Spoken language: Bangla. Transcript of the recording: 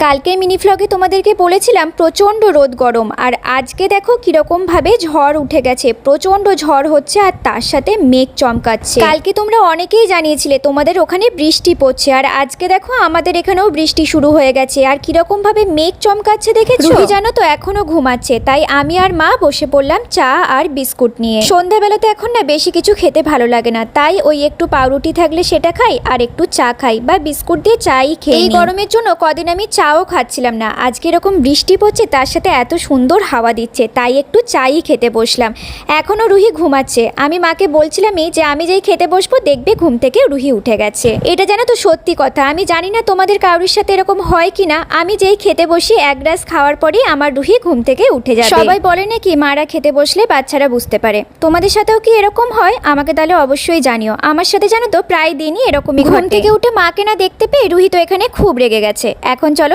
কালকের মিনি ভ্লগে তোমাদেরকে বলেছিলাম প্রচণ্ড রোদ গরম, আর আজকে দেখো কীরকমভাবে ঝড় উঠে গেছে। প্রচণ্ড ঝড় হচ্ছে আর তার সাথে মেঘ চমকাচ্ছে। কালকে তোমরা অনেকেই জানিয়েছিলে তোমাদের ওখানে বৃষ্টি পড়ছে, আর আজকে দেখো আমাদের এখানেও বৃষ্টি শুরু হয়ে গেছে। আর কীরকমভাবে মেঘ চমকাচ্ছে দেখেছো? রুহি জানো তো এখনও ঘুমাচ্ছে, তাই আমি আর মা বসে পড়লাম চা আর বিস্কুট নিয়ে। সন্ধ্যাবেলাতে এখন না বেশি কিছু খেতে ভালো লাগে না, তাই ওই একটু পাউরুটি থাকলে সেটা খাই আর একটু চা খাই, বা বিস্কুট দিয়ে চাই খেয়ে। এই গরমের জন্য কদিন আমি চাও খাচ্ছিলাম না। আজকে এরকম বৃষ্টি পড়ছে, তার সাথে এত সুন্দর হাওয়া দিচ্ছে, তাই একটু চাই খেতে বসলাম। এখনও রুহি ঘুমাচ্ছে। আমি মাকে বলছিলামই যে আমি যেই খেতে বসবো দেখবে ঘুম থেকে রুহি উঠে গেছে। এটা জানো তো সত্যি কথা। আমি জানি না তোমাদের কারোর সাথে এরকম হয় কিনা। আমি যেই খেতে বসি এক গ্লাস খাওয়ার পরেই আমার রুহি ঘুম থেকে উঠে যায়। সবাই বলে নাকি মারা খেতে বসলে বাচ্চারা বুঝতে পারে। তোমাদের সাথেও কি এরকম হয়? আমাকে তাহলে অবশ্যই জানিও। আমার সাথে জানো তো প্রায় দিনই এরকমই ঘুম থেকে উঠে মাকে না দেখতে পেয়ে রুহি তো এখানে খুব রেগে গেছে। এখন চলো